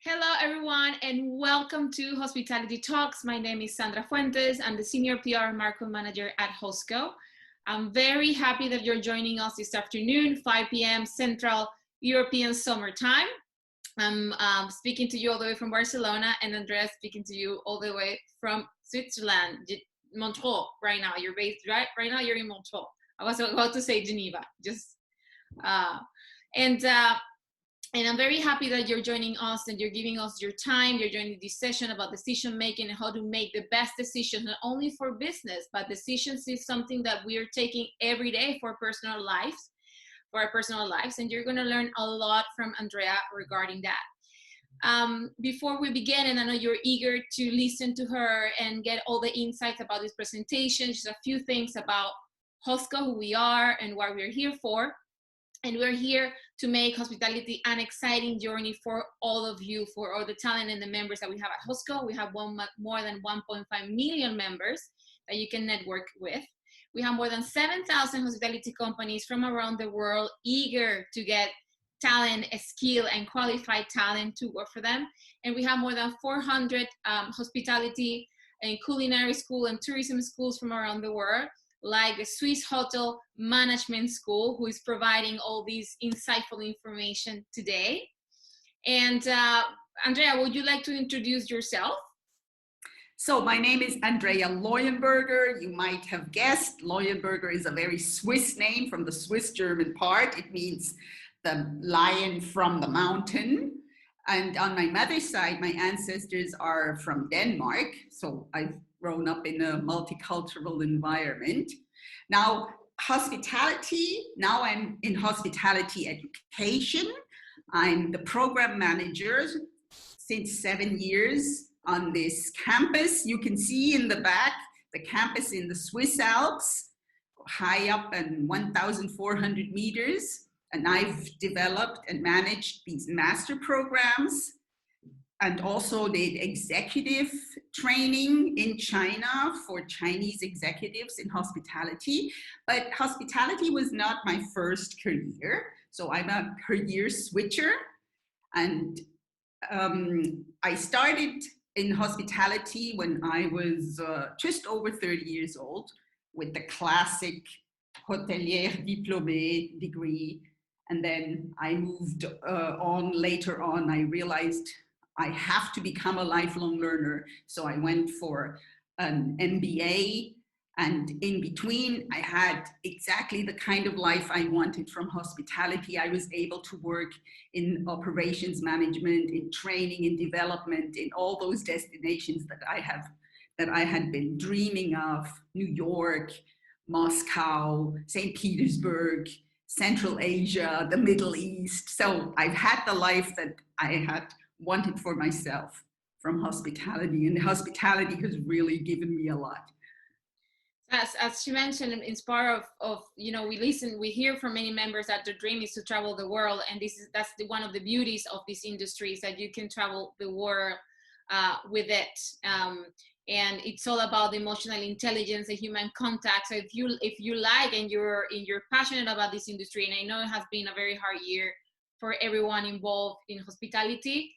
Hello, everyone, and welcome to Hospitality Talks. My name is Sandra Fuentes. I'm the Senior PR and Marketing Manager at Hosco. I'm very happy that you're joining us this afternoon, 5 p.m. Central European Summer Time. I'm speaking to you all the way from Barcelona, and Andrea speaking to you all the way from Switzerland, Montreux, right now. You're based, right now you're in Montreux. I was about to say Geneva, and I'm very happy that you're joining us and you're giving us your time. You're joining this session about decision making and how to make the best decisions, not only for business, but decisions is something that we are taking every day for our personal lives. And you're going to learn a lot from Andrea regarding that. Before we begin, and I know you're eager to listen to her and get all the insights about this presentation, just a few things about Hosco, who we are and what we're here for. And we're here to make hospitality an exciting journey for all of you, for all the talent and the members that we have at Hosco. We have more than 1.5 million members that you can network with. We have more than 7,000 hospitality companies from around the world eager to get talent, skill, and qualified talent to work for them. And we have more than 400 hospitality and culinary school and tourism schools from around the world, like the Swiss Hotel Management School, who is providing all these insightful information today. And Andrea, would you like to introduce yourself? So my name is Andrea Leuenberger. You might have guessed, Leuenberger is a very Swiss name from the Swiss German part. It means the lion from the mountain. And on my mother's side, my ancestors are from Denmark. So I've grown up in a multicultural environment. Now, hospitality, now I'm in hospitality education. I'm the program manager since 7 years on this campus. You can see in the back, the campus in the Swiss Alps, high up and 1,400 meters. And I've developed and managed these master programs and also did executive training in China for Chinese executives in hospitality. But hospitality was not my first career. So I'm a career switcher. And I started in hospitality when I was just over 30 years old with the classic hotelier diplômé degree. And then I moved on later on. I realized I have to become a lifelong learner. So I went for an MBA. And in between, I had exactly the kind of life I wanted from hospitality. I was able to work in operations management, in training, in development, in all those destinations that I had been dreaming of: New York, Moscow, St. Petersburg, Central Asia, the Middle East. So I've had the life that I had wanted for myself from hospitality, and hospitality has really given me a lot. As she mentioned, in part of we hear from many members that their dream is to travel the world, and that's one of the beauties of this industry, is that you can travel the world with it. And it's all about the emotional intelligence and human contact. So if you like and you're passionate about this industry, and I know it has been a very hard year for everyone involved in hospitality,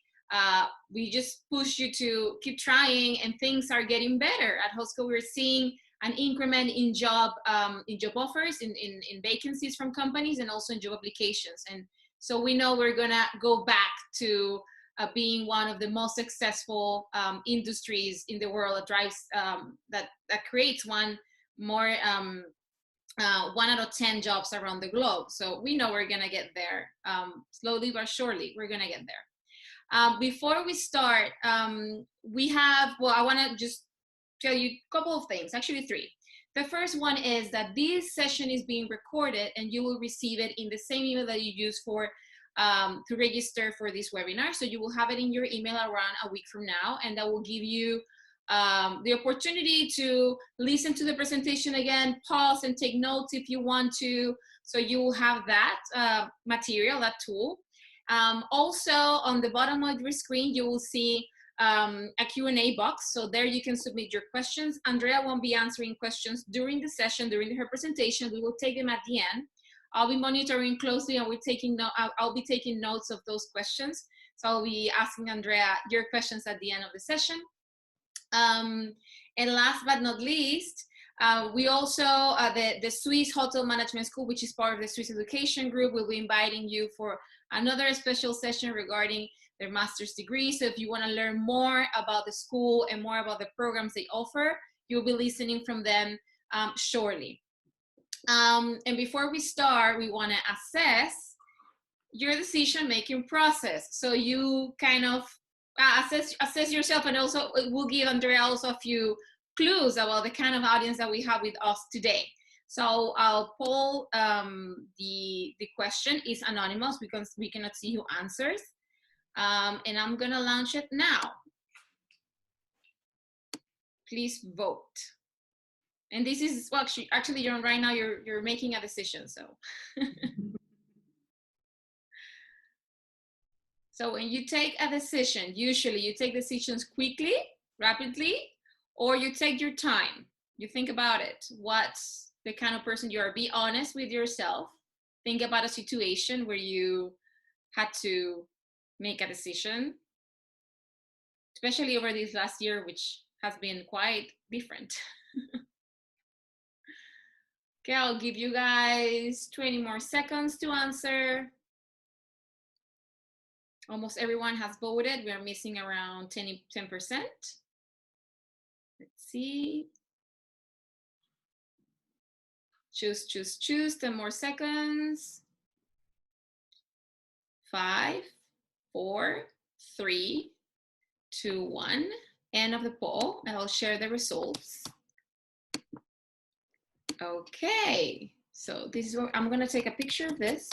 we just push you to keep trying, and things are getting better. At Hosco, we're seeing an increment in job offers, in vacancies from companies, and also in job applications. And so we know we're gonna go back to being one of the most successful industries in the world that drives that creates one out of 10 jobs around the globe. So we know we're gonna get there, slowly but surely. We're gonna get there. Before we start, I want to just tell you a couple of things, actually 3. The first one is that this session is being recorded, and you will receive it in the same email that you use to register for this webinar. So you will have it in your email around a week from now, and that will give you the opportunity to listen to the presentation again, pause and take notes if you want to. So you will have that material, that tool. Also, on the bottom of your screen, you will see a Q&A box. So there you can submit your questions. Andrea won't be answering questions during the session, during her presentation. We will take them at the end. I'll be monitoring closely, and I'll be taking notes of those questions. So I'll be asking Andrea your questions at the end of the session. And last but not least, we also, the Swiss Hotel Management School, which is part of the Swiss Education Group, will be inviting you for another special session regarding their master's degree. So if you want to learn more about the school and more about the programs they offer, you'll be listening from them shortly. And before we start, we want to assess your decision-making process. So you kind of assess yourself, and also we'll give Andrea also a few clues about the kind of audience that we have with us today. So I'll poll the question is anonymous because we cannot see who answers. And I'm gonna launch it now. Please vote. And this is, well, actually you're right now, you're making a decision, so. So when you take a decision, usually you take decisions quickly, rapidly, or you take your time. You think about it. What's the kind of person you are? Be honest with yourself. Think about a situation where you had to make a decision, especially over this last year, which has been quite different. Okay, I'll give you guys 20 more seconds to answer. Almost everyone has voted. We are missing around 10%. Let's see. Choose, choose, choose. 10 more seconds. 5, 4, 3, 2, 1. End of the poll. I'll share the results. Okay. So this is what I'm going to take a picture of this,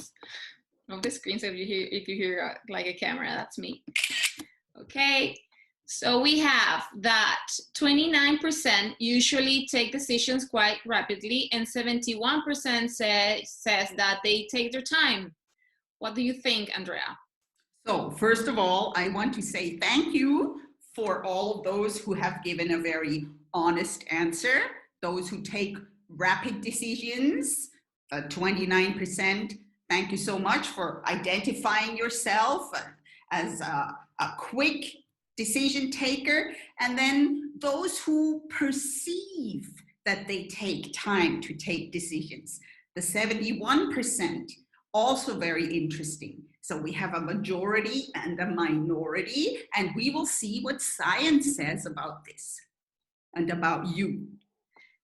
of the screen. So if you hear like a camera, that's me. Okay. So we have that 29% usually take decisions quite rapidly, and 71% says that they take their time. What do you think, Andrea? So first of all, I want to say thank you for all of those who have given a very honest answer, those who take rapid decisions, 29%. Thank you so much for identifying yourself as a quick decision taker. And then those who perceive that they take time to take decisions, the 71%, also very interesting. So we have a majority and a minority, and we will see what science says about this and about you.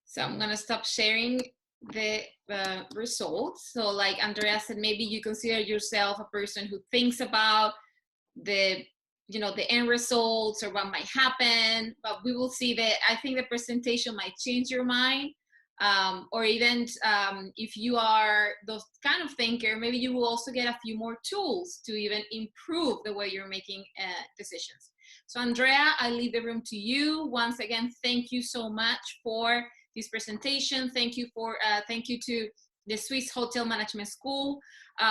So I'm going to stop sharing the results. So like Andrea said, maybe you consider yourself a person who thinks about the end results or what might happen, but we will see that I think the presentation might change your mind. Or even if you are those kind of thinker, maybe you will also get a few more tools to even improve the way you're making decisions. So Andrea, I leave the room to you. Once again, thank you so much for this presentation. Thank you to the Swiss Hotel Management School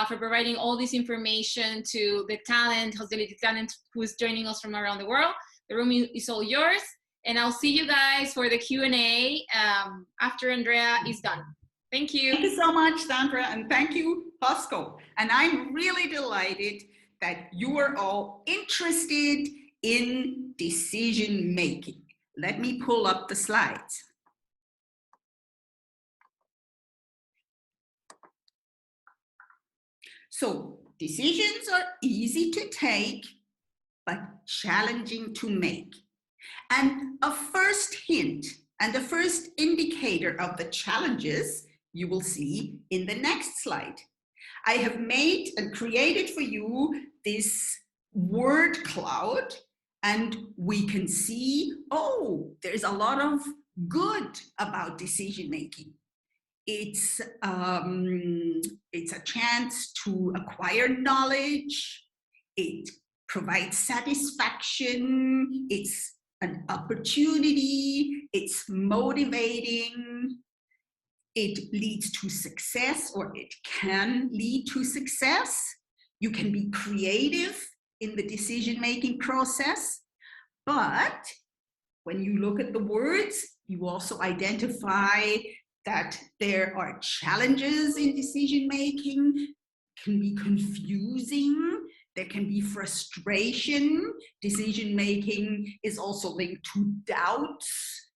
for providing all this information to the hospitality talent who is joining us from around the world. The room is all yours. And I'll see you guys for the Q&A after Andrea is done. Thank you. Thank you so much, Sandra, and thank you, Bosco. And I'm really delighted that you are all interested in decision making. Let me pull up the slides. So decisions are easy to take, but challenging to make. And a first hint and the first indicator of the challenges you will see in the next slide. I have made and created for you this word cloud, and we can see, oh, there's a lot of good about decision making. It's a chance to acquire knowledge. It provides satisfaction. It's an opportunity. It's motivating. It leads to success, or it can lead to success. You can be creative in the decision-making process. But when you look at the words, you also identify that there are challenges in decision-making, can be confusing. There can be frustration. Decision-making is also linked to doubts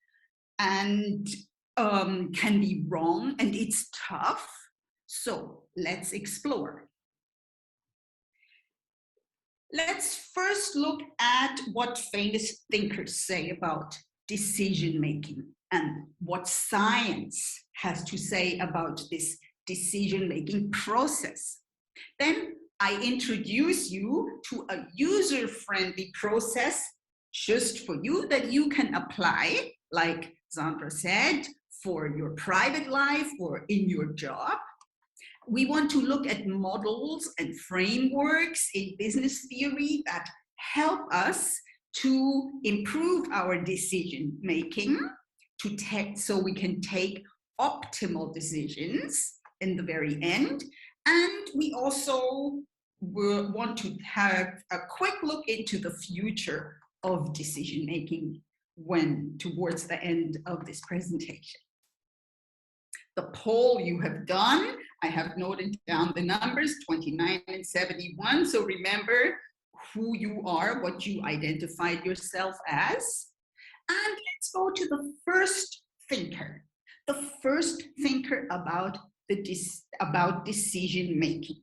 and can be wrong, and it's tough. So let's explore. Let's first look at what famous thinkers say about decision-making and what science has to say about this decision-making process. Then I introduce you to a user-friendly process just for you that you can apply, like Sandra said, for your private life or in your job. We want to look at models and frameworks in business theory that help us to improve our decision making, so we can take optimal decisions in the very end. And we also want to have a quick look into the future of decision making towards the end of this presentation. The poll you have done, I have noted down the numbers, 29 and 71. So remember who you are, what you identified yourself as. And let's go to the first thinker. The first thinker about decision making.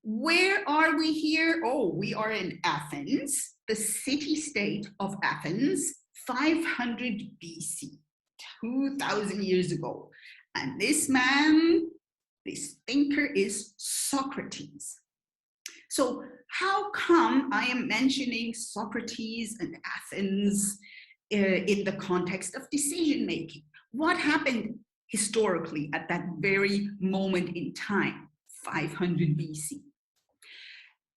Where are we here? Oh, we are in Athens, the city-state of Athens, 500 BC, 2,000 years ago. And this man, this thinker is Socrates. So how come I am mentioning Socrates and Athens in the context of decision making? What happened historically at that very moment in time, 500 BC?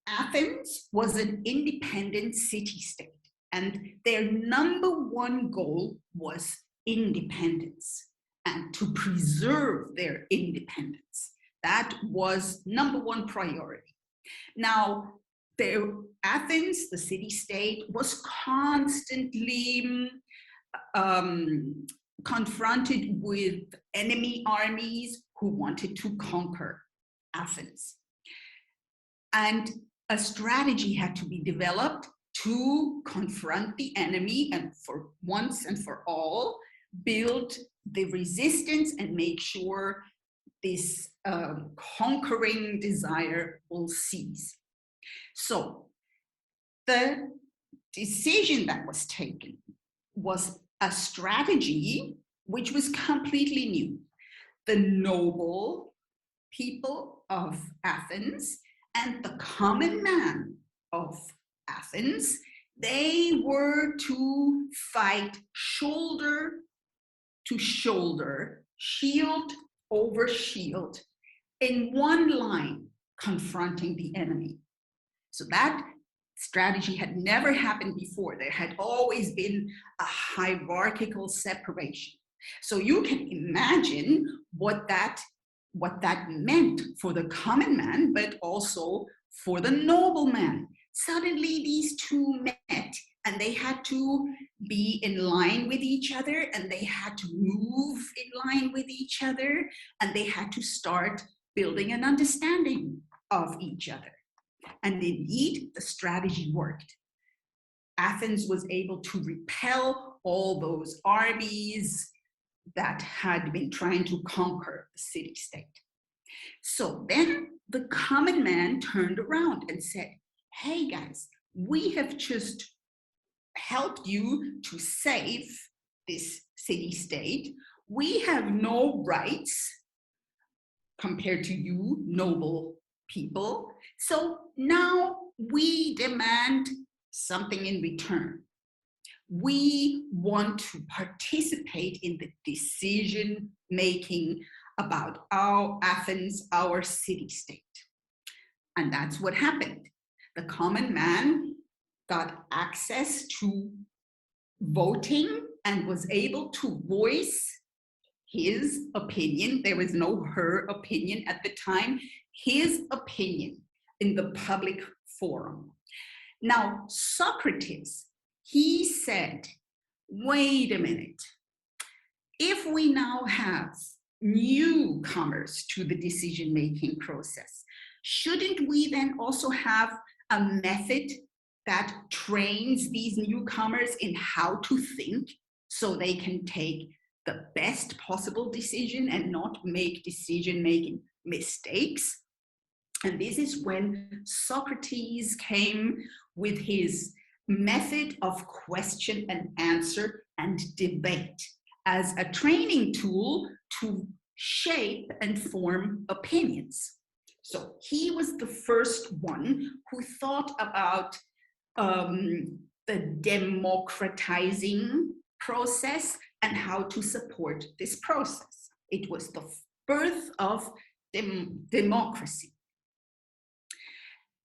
Athens was an independent city-state, and their number one goal was independence and to preserve their independence. That was number one priority. Now, Athens, the city-state, was constantly confronted with enemy armies who wanted to conquer Athens. And a strategy had to be developed to confront the enemy and for once and for all, build the resistance and make sure this conquering desire will cease. So the decision that was taken was a strategy which was completely new. The noble people of Athens and the common man of Athens, they were to fight shoulder to shoulder, shield over shield, in one line, confronting the enemy. So that strategy had never happened before. There had always been a hierarchical separation. So you can imagine what that meant for the common man, but also for the nobleman. Suddenly these two met, and they had to be in line with each other, and they had to move in line with each other, and they had to start building an understanding of each other. And indeed, the strategy worked. Athens was able to repel all those armies that had been trying to conquer the city-state. So then the common man turned around and said, hey guys, we have just helped you to save this city-state. We have no rights compared to you, noble people. So now we demand something in return. We want to participate in the decision making about our Athens, our city-state. And that's what happened. The common man got access to voting and was able to voice his opinion. There was no her opinion at the time, his opinion in the public forum. Now, Socrates, he said, wait a minute, if we now have newcomers to the decision-making process, shouldn't we then also have a method that trains these newcomers in how to think so they can take the best possible decision and not make decision-making mistakes? And this is when Socrates came with his method of question and answer and debate as a training tool to shape and form opinions. So he was the first one who thought about the democratizing process and how to support this process. It was the birth of democracy.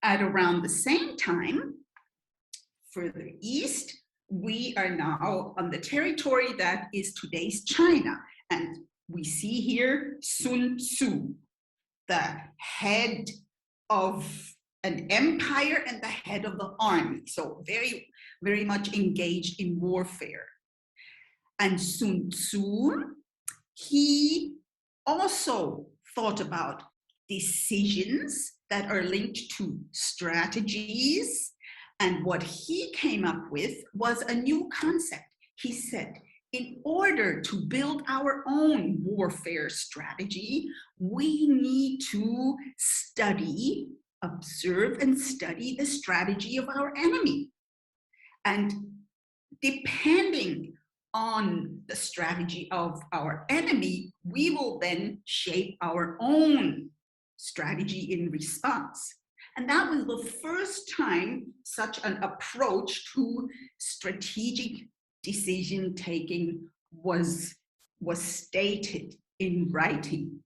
At around the same time, further east, we are now on the territory that is today's China. And we see here Sun Tzu, the head of an empire and the head of the army. So very, very much engaged in warfare. And Sun Tzu, he also thought about decisions that are linked to strategies. And what he came up with was a new concept. He said, in order to build our own warfare strategy, we need to study, observe and study the strategy of our enemy. And depending on the strategy of our enemy, we will then shape our own strategy in response. And that was the first time such an approach to strategic decision-taking was stated in writing.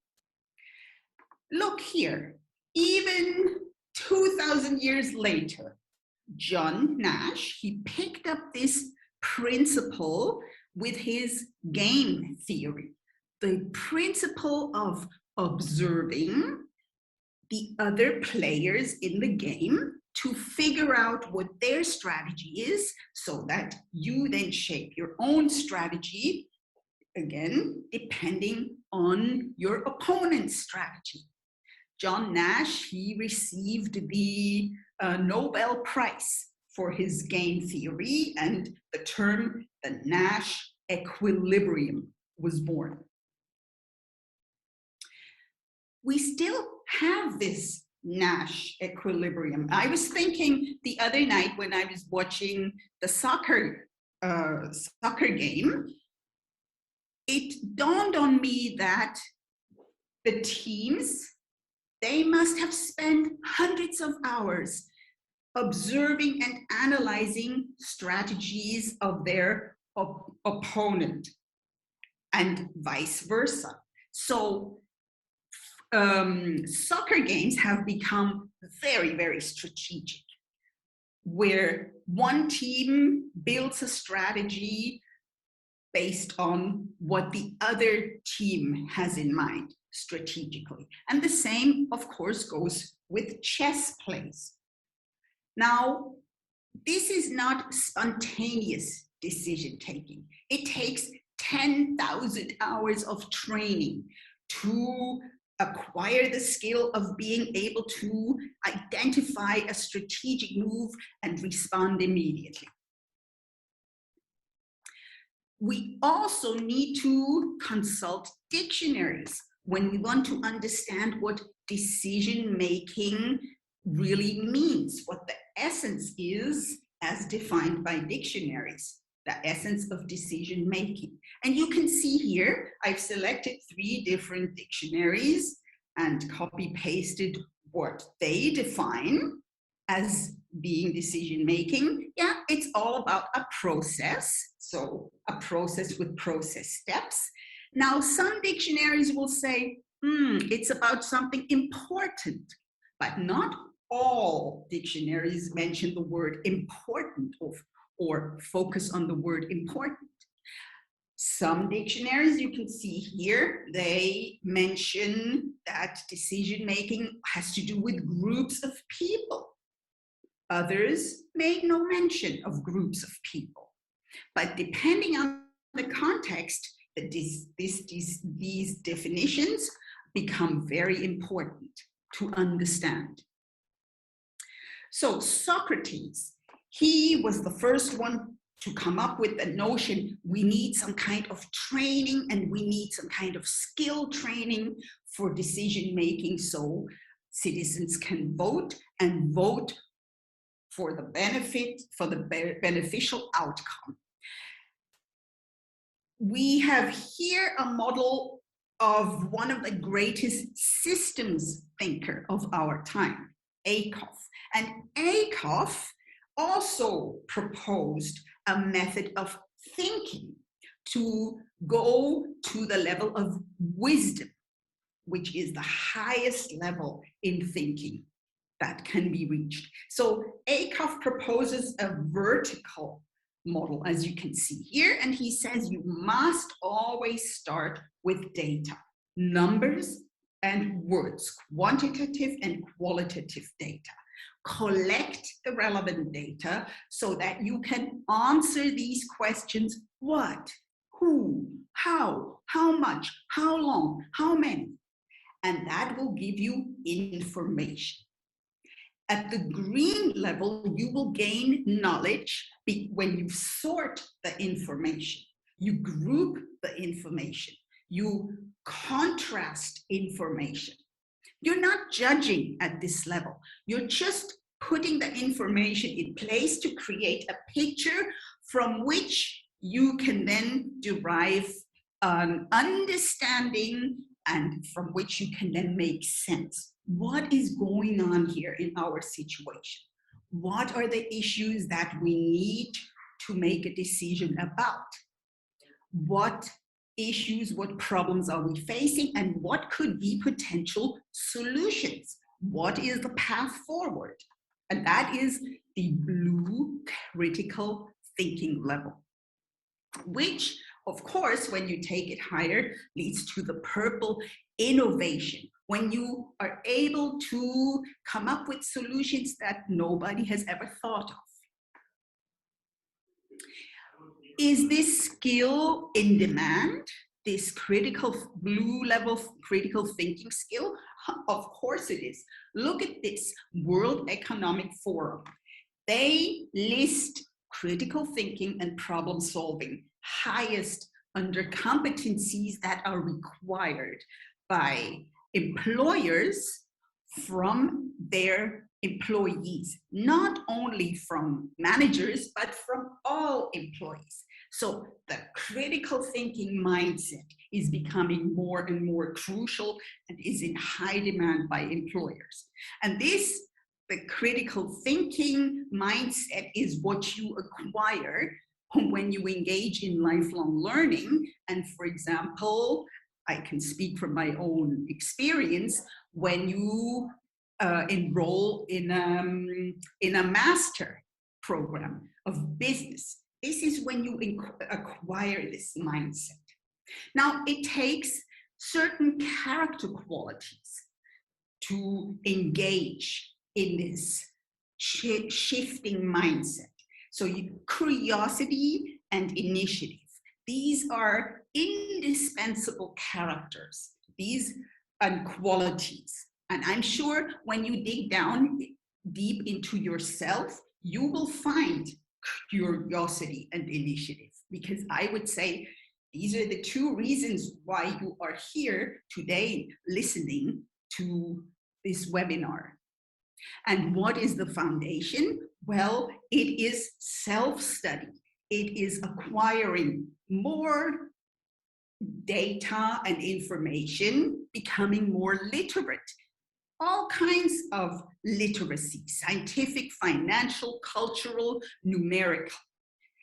Look here, even 2,000 years later, John Nash, he picked up this principle with his game theory, the principle of observing the other players in the game to figure out what their strategy is so that you then shape your own strategy, again, depending on your opponent's strategy. John Nash, he received the Nobel Prize for his game theory, and the term the Nash Equilibrium was born. We still have this Nash Equilibrium. I was thinking the other night when I was watching the soccer game, it dawned on me that the teams, they must have spent hundreds of hours observing and analyzing strategies of their opponent and vice versa. So soccer games have become very, very strategic, where one team builds a strategy based on what the other team has in mind strategically. And the same, of course, goes with chess plays. Now, this is not spontaneous decision-taking. It takes 10,000 hours of training to acquire the skill of being able to identify a strategic move and respond immediately. We also need to consult dictionaries when we want to understand what decision-making really means, what the essence is as defined by dictionaries, the essence of decision-making. And you can see here, I've selected 3 different dictionaries and copy-pasted what they define as being decision-making. Yeah, it's all about a process. So a process with process steps. Now, some dictionaries will say, it's about something important, but not all dictionaries mention the word important or focus on the word important. Some dictionaries, you can see here, they mention that decision-making has to do with groups of people. Others make no mention of groups of people. But depending on the context, these definitions become very important to understand. So Socrates, he was the first one to come up with the notion we need some kind of training and we need some kind of skill training for decision making so citizens can vote and vote for the benefit, for the beneficial outcome. We have here a model of one of the greatest systems thinker of our time, Acuff. And Acuff also proposed a method of thinking to go to the level of wisdom, which is the highest level in thinking that can be reached. So Acuff proposes a vertical model, as you can see here, and he says you must always start with data, numbers and words, quantitative and qualitative data. Collect the relevant data so that you can answer these questions: what, who, how much, how long, how many, and that will give you information. At the green level, you will gain knowledge when you sort the information, you group the information, you contrast information. You're not judging at this level. You're just putting the information in place to create a picture from which you can then derive an understanding and from which you can then make sense. What is going on here in our situation? What are the issues that we need to make a decision about? What issues, what problems are we facing, and what could be potential solutions? What is the path forward? And that is the blue critical thinking level, which, of course, when you take it higher, leads to the purple innovation, when you are able to come up with solutions that nobody has ever thought of. Is this skill in demand, this critical blue level critical thinking skill? Of course it is. Look at this World Economic Forum. They list critical thinking and problem solving highest under competencies that are required by employers from their employees, not only from managers, but from all employees. So the critical thinking mindset is becoming more and more crucial and is in high demand by employers. And this, the critical thinking mindset, is what you acquire when you engage in lifelong learning. And for example, I can speak from my own experience, when you enroll in a master program of business, this is when you acquire this mindset. Now, it takes certain character qualities to engage in this shifting mindset. So curiosity and initiative, these are indispensable characters, these and qualities. And I'm sure when you dig down deep into yourself, you will find curiosity and initiative, because I would say these are the two reasons why you are here today listening to this webinar. And what is the foundation? Well, it is self-study. It is acquiring more data and information, becoming more literate. All kinds of literacy, scientific, financial, cultural, numerical.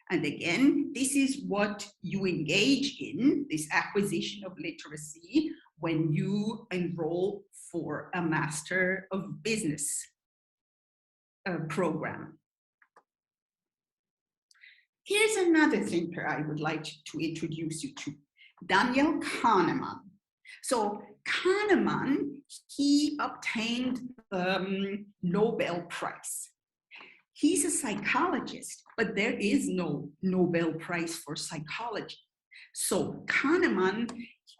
And again, this is what you engage in, this acquisition of literacy, when you enroll for a Master of Business program. Here's another thinker I would like to introduce you to, Daniel Kahneman. So Kahneman, he obtained the Nobel Prize. He's a psychologist, but there is no Nobel Prize for psychology. So Kahneman,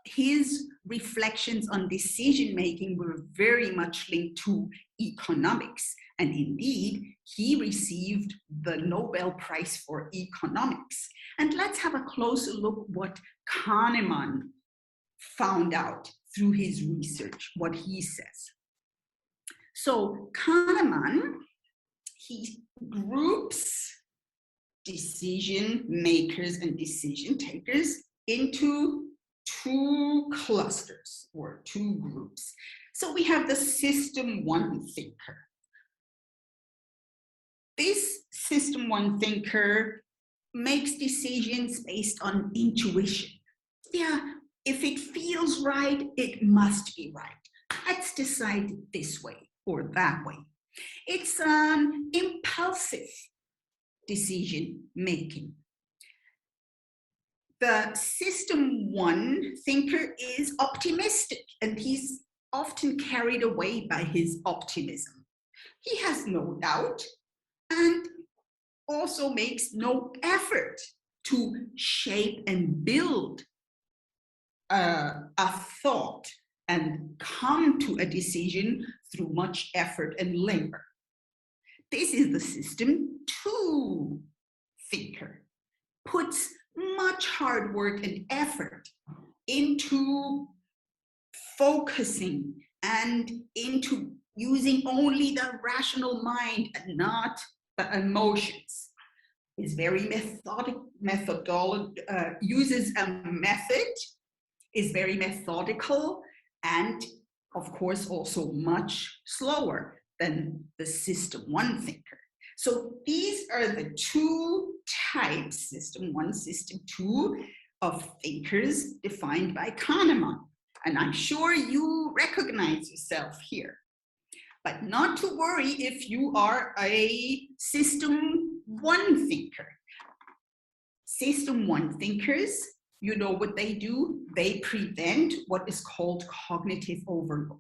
his reflections on decision-making were very much linked to economics. And indeed, he received the Nobel Prize for Economics. And let's have a closer look what Kahneman found out through his research, what he says. So Kahneman, he groups decision makers and decision takers into two clusters or two groups. So we have the system one thinker. This system one thinker makes decisions based on intuition. Yeah, if it feels right, it must be right. Let's decide this way or that way. It's impulsive decision making. The system one thinker is optimistic, and he's often carried away by his optimism. He has no doubt and also makes no effort to shape and build a thought and come to a decision through much effort and labor. This is the system two thinker, puts much hard work and effort into focusing and into using only the rational mind and not the emotions. Is very uses a method, is very methodical, and of course also much slower than the system one thinker. So these are the two types, system one, system two, of thinkers defined by Kahneman. And I'm sure you recognize yourself here. But not to worry if you are a system one thinker. System one thinkers, you know what they do? They prevent what is called cognitive overload.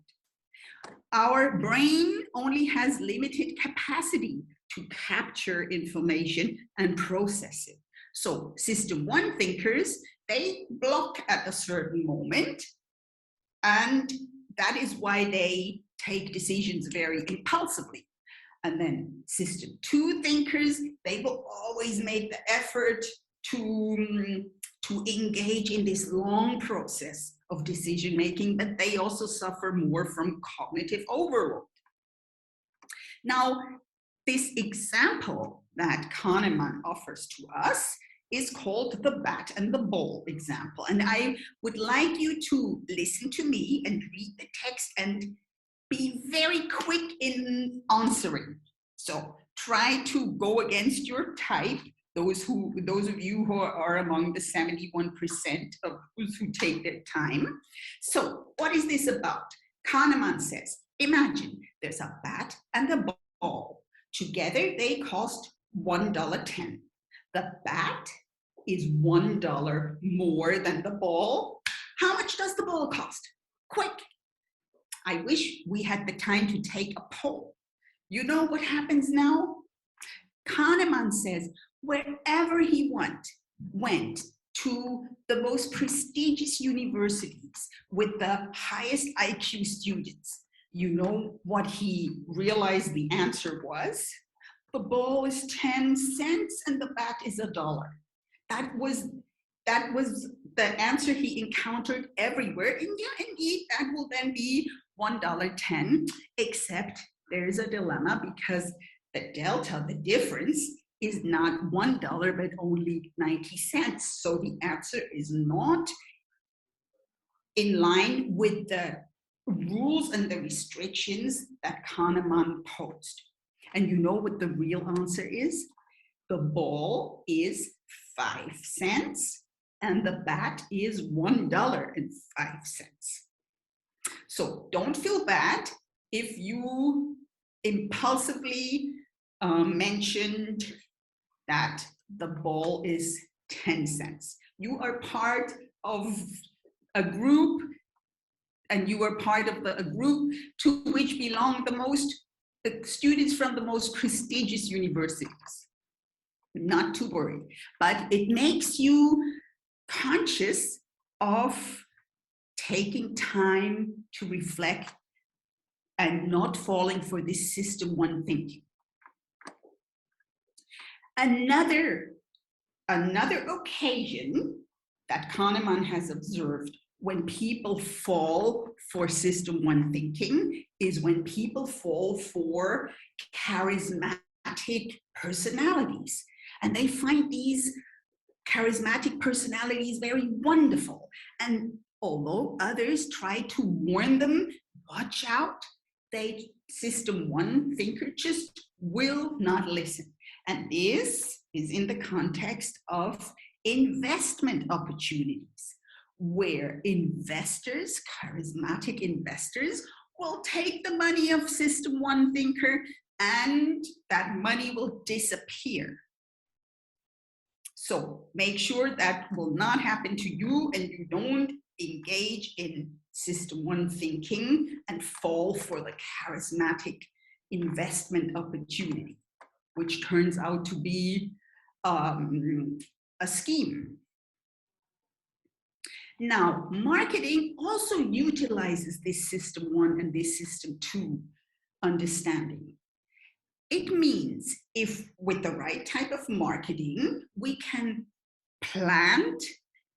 Our brain only has limited capacity to capture information and process it. So system one thinkers, they block at a certain moment, and that is why they take decisions very impulsively. And then system two thinkers, they will always make the effort to engage in this long process of decision making, but they also suffer more from cognitive overload. Now, this example that Kahneman offers to us is called the bat and the ball example. And I would like you to listen to me and read the text and be very quick in answering. So try to go against your type, those of you who are among the 71% of those who take their time. So what is this about? Kahneman says, imagine there's a bat and a ball. Together they cost $1.10. The bat is $1 more than the ball. How much does the ball cost? Quick. I wish we had the time to take a poll. You know what happens now? Kahneman says wherever he went to the most prestigious universities with the highest IQ students, you know what he realized the answer was? The ball is 10 cents and the bat is $1. That was the answer he encountered everywhere. And yeah, indeed, that will then be $1.10, except there's a dilemma because the delta, the difference, is not $1, but only 90 cents. So the answer is not in line with the rules and the restrictions that Kahneman posed. And you know what the real answer is? The ball is 5 cents and the bat is $1.05. So don't feel bad if you impulsively mentioned that the ball is 10 cents. You are part of a group, and you are part of a group to which belong the students from the most prestigious universities. Not to worry, but it makes you conscious of taking time to reflect and not falling for this system one thinking. Another occasion that Kahneman has observed when people fall for system one thinking is when people fall for charismatic personalities. And they find these charismatic personalities very wonderful. And although others try to warn them, watch out, they system one thinker just will not listen. And this is in the context of investment opportunities, where investors, charismatic investors, will take the money of system one thinker and that money will disappear. So make sure that will not happen to you and you don't engage in system one thinking and fall for the charismatic investment opportunity, which turns out to be a scheme. Now, marketing also utilizes this system one and this system two understanding. It means if with the right type of marketing, we can plant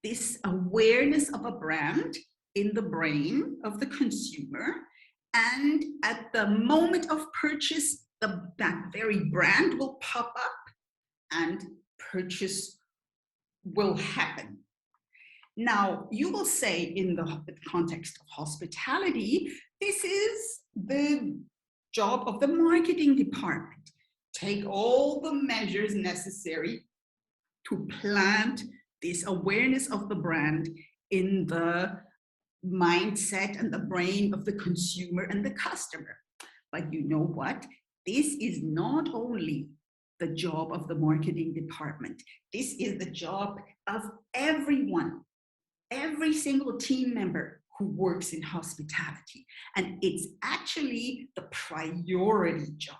this awareness of a brand in the brain of the consumer, and at the moment of purchase, that very brand will pop up and purchase will happen. Now, you will say in the context of hospitality, this is the job of the marketing department. Take all the measures necessary to plant this awareness of the brand in the mindset and the brain of the consumer and the customer. But you know what? This is not only the job of the marketing department. This is the job of everyone, every single team member who works in hospitality. And it's actually the priority job.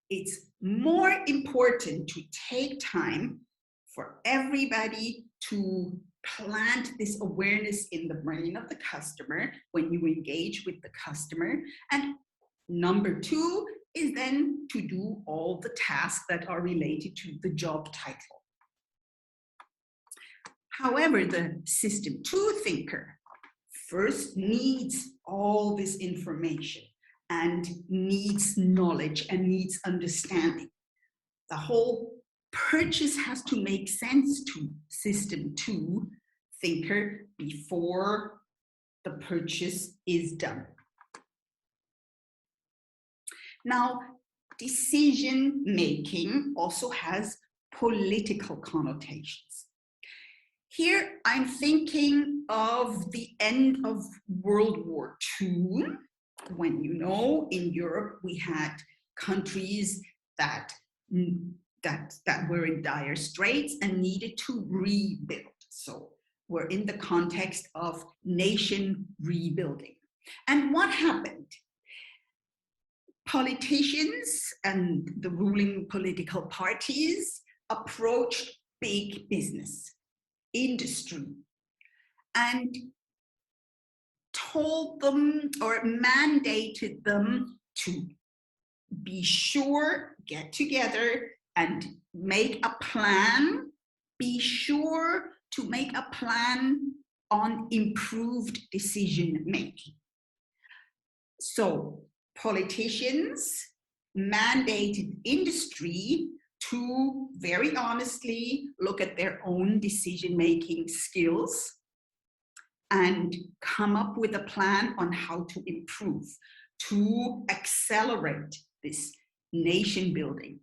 It's more important to take time for everybody to plant this awareness in the brain of the customer when you engage with the customer. And number two is then to do all the tasks that are related to the job title. However, the system two thinker first needs all this information and needs knowledge and needs understanding. The whole purchase has to make sense to system two thinker before the purchase is done. Now, decision making also has political connotations. Here, I'm thinking of the end of World War II, when, you know, in Europe, we had countries that were in dire straits and needed to rebuild. So we're in the context of nation rebuilding. And what happened? Politicians and the ruling political parties approached big business, industry, and told them or mandated them to be sure, get together and make a plan, be sure to make a plan on improved decision making. So politicians mandated industry to very honestly look at their own decision-making skills and come up with a plan on how to improve, to accelerate this nation building.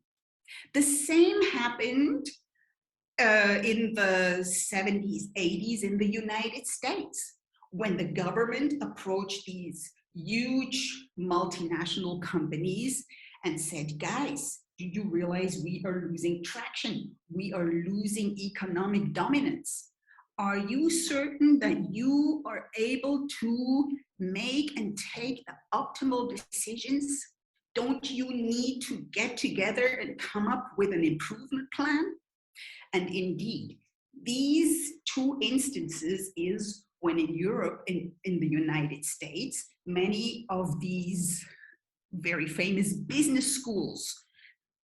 The same happened in the 70s, 80s in the United States, when the government approached these huge multinational companies and said, guys, do you realize we are losing traction? We are losing economic dominance. Are you certain that you are able to make and take the optimal decisions? Don't you need to get together and come up with an improvement plan? And indeed, These two instances is when in Europe, in the United States, many of these very famous business schools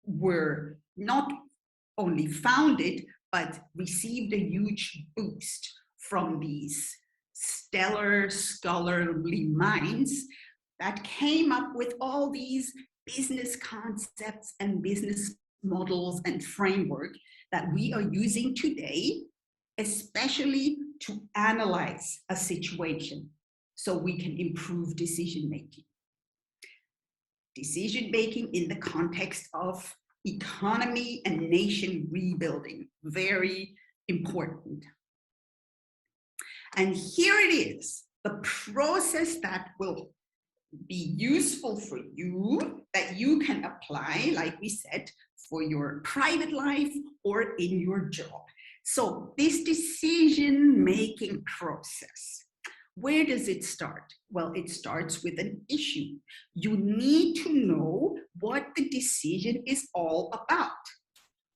were not only founded, but received a huge boost from these stellar scholarly minds that came up with all these business concepts and business models and framework that we are using today, especially to analyze a situation so we can improve decision making. Decision making in the context of economy and nation rebuilding, very important. And here it is, the process that will be useful for you, that you can apply, like we said, for your private life or in your job. So this decision-making process, where does it start? Well, it starts with an issue. You need to know what the decision is all about.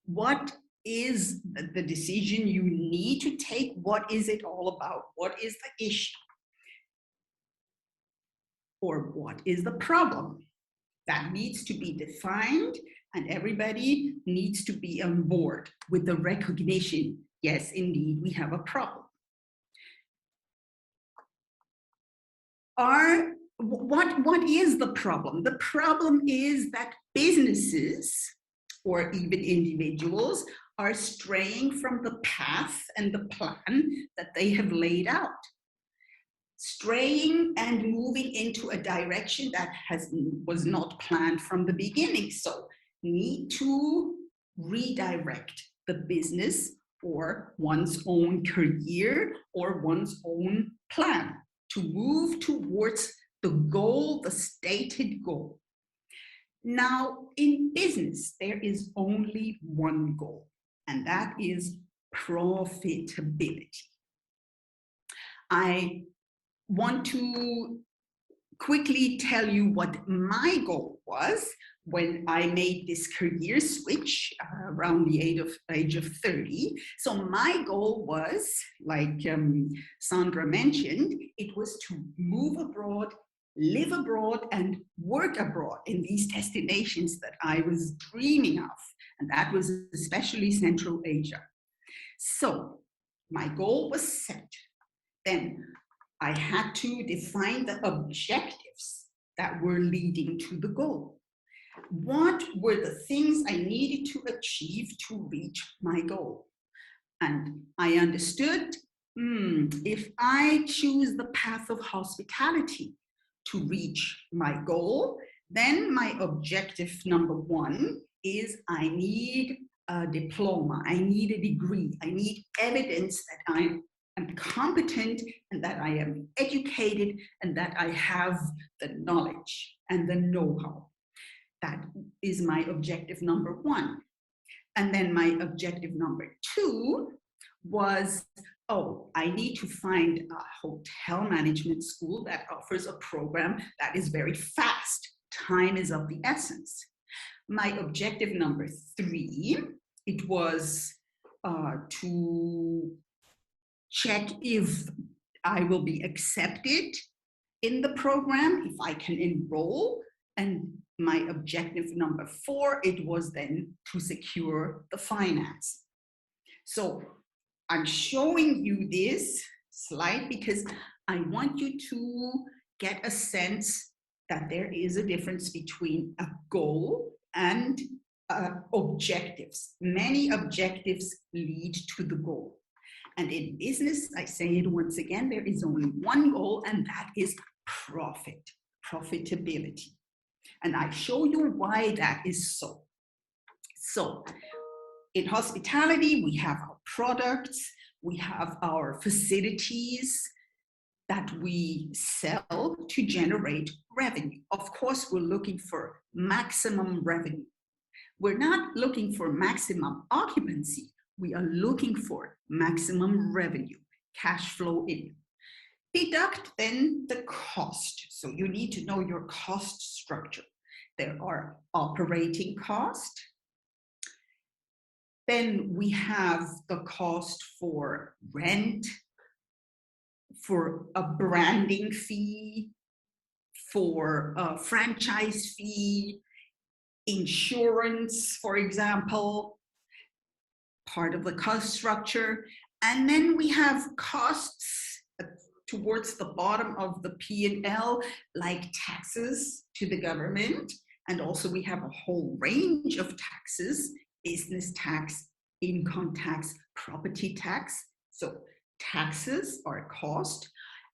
What is the decision you need to take? What is it all about? What is the issue? Or what is the problem? That needs to be defined, and everybody needs to be on board with the recognition. Yes, indeed, we have a problem. What is the problem? The problem is that businesses or even individuals are straying from the path and the plan that they have laid out. Straying and moving into a direction that was not planned from the beginning. So need to redirect the business or one's own career or one's own plan to move towards the goal, the stated goal. Now, in business, there is only one goal, and that is profitability. I want to quickly tell you what my goal was when I made this career switch around the age of 30. So my goal was, like Sandra mentioned, it was to move abroad, live abroad, and work abroad in these destinations that I was dreaming of. And that was especially Central Asia. So my goal was set. Then I had to define the objectives that were leading to the goal. What were the things I needed to achieve to reach my goal? And I understood, if I choose the path of hospitality to reach my goal, then my objective number one is I need a diploma, I need a degree, I need evidence that I'm competent and that I am educated and that I have the knowledge and the know-how. That is my objective number one. And then my objective number two was, I need to find a hotel management school that offers a program that is very fast. Time is of the essence. My objective number three, it was to check if I will be accepted in the program, if I can enroll. And my objective number four, it was then to secure the finance. So I'm showing you this slide because I want you to get a sense that there is a difference between a goal and objectives. Many objectives lead to the goal. And in business, I say it once again, there is only one goal, and that is profitability. And I show you why that is so. So in hospitality, we have our products, we have our facilities that we sell to generate revenue. Of course, we're looking for maximum revenue. We're not looking for maximum occupancy. We are looking for maximum revenue, cash flow in. Deduct then the cost. So you need to know your cost structure. There are operating costs, Then we have the cost for rent, for a branding fee, for a franchise fee, insurance, for example, part of the cost structure. And then we have costs towards the bottom of the P&L, like taxes to the government. And also we have a whole range of taxes: business tax, income tax, property tax. So taxes are a cost,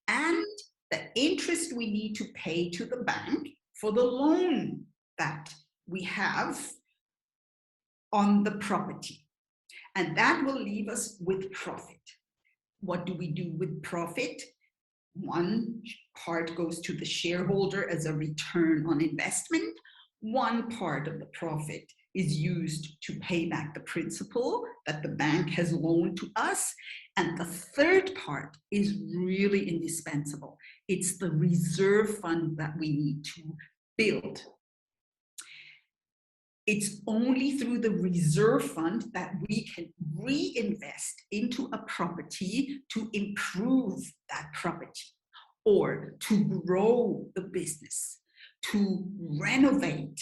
and the interest we need to pay to the bank for the loan that we have on the property. And that will leave us with profit. What do we do with profit? One part goes to the shareholder as a return on investment. One part of the profit is used to pay back the principal that the bank has loaned to us. And the third part is really indispensable. It's the reserve fund that we need to build. It's only through the reserve fund that we can reinvest into a property to improve that property, or to grow the business, to renovate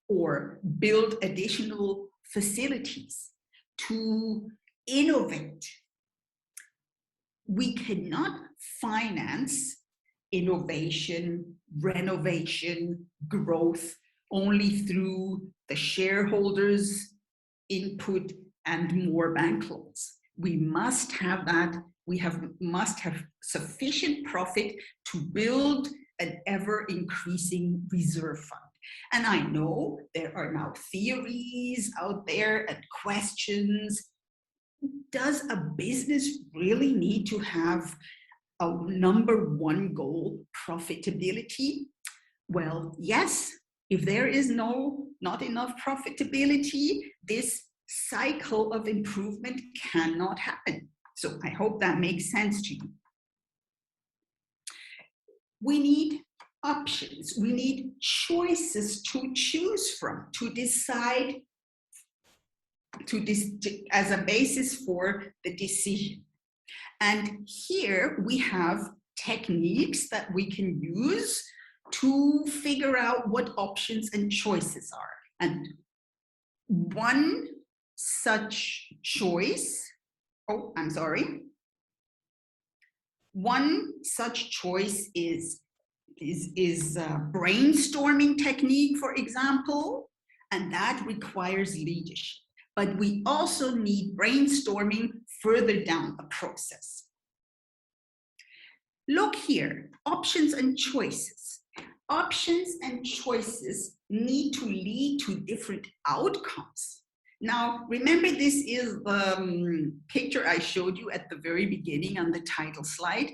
or build additional facilities, to innovate. We cannot finance innovation, renovation, growth only through the shareholders' input and more bank loans. We must have that. We must have sufficient profit to build an ever-increasing reserve fund. And I know there are now theories out there and questions. Does a business really need to have a number one goal, profitability? Well, yes. If there is not enough profitability, this cycle of improvement cannot happen. So I hope that makes sense to you. We need options. We need choices to choose from, to decide, as a basis for the decision. And here we have techniques that we can use to figure out what options and choices are. And one such choice, one such choice is brainstorming technique, for example, and that requires leadership. But we also need brainstorming further down the process. Look here, options and choices. Options and choices need to lead to different outcomes. Now, remember, this is the picture I showed you at the very beginning on the title slide.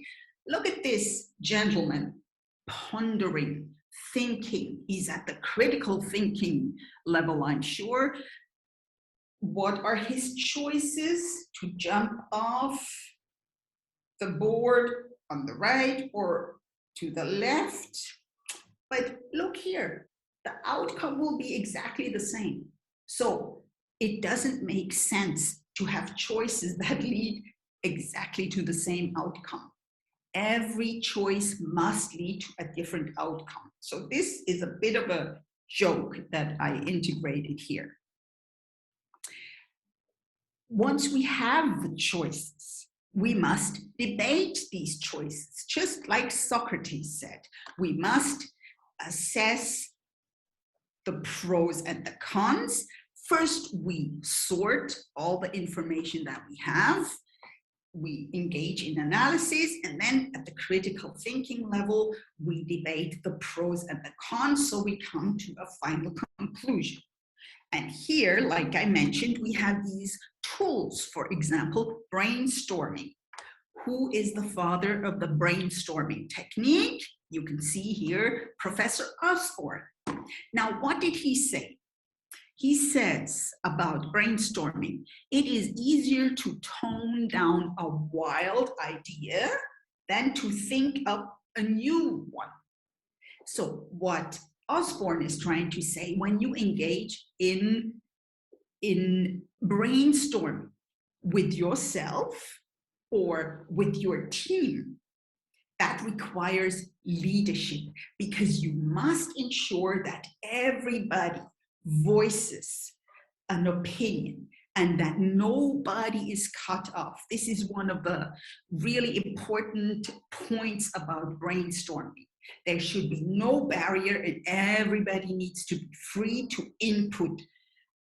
Look at this gentleman, pondering, thinking. He's at the critical thinking level, I'm sure. What are his choices? To jump off the board on the right or to the left? But look here, the outcome will be exactly the same. So it doesn't make sense to have choices that lead exactly to the same outcome. Every choice must lead to a different outcome. So this is a bit of a joke that I integrated here. Once we have the choices, we must debate these choices, just like Socrates said. We must assess the pros and the cons. First, we sort all the information that we have. We engage in analysis, and then at the critical thinking level, we debate the pros and the cons, so we come to a final conclusion. And here, like I mentioned, we have these tools. For example, brainstorming. Who is the father of the brainstorming technique? You can see here, Professor Osborne. Now, what did he say? He says about brainstorming, it is easier to tone down a wild idea than to think up a new one. So what Osborne is trying to say, when you engage in in brainstorming with yourself or with your team, that requires leadership, because you must ensure that everybody voices an opinion and that nobody is cut off. This is one of the really important points about brainstorming. There should be no barrier and everybody needs to be free to input,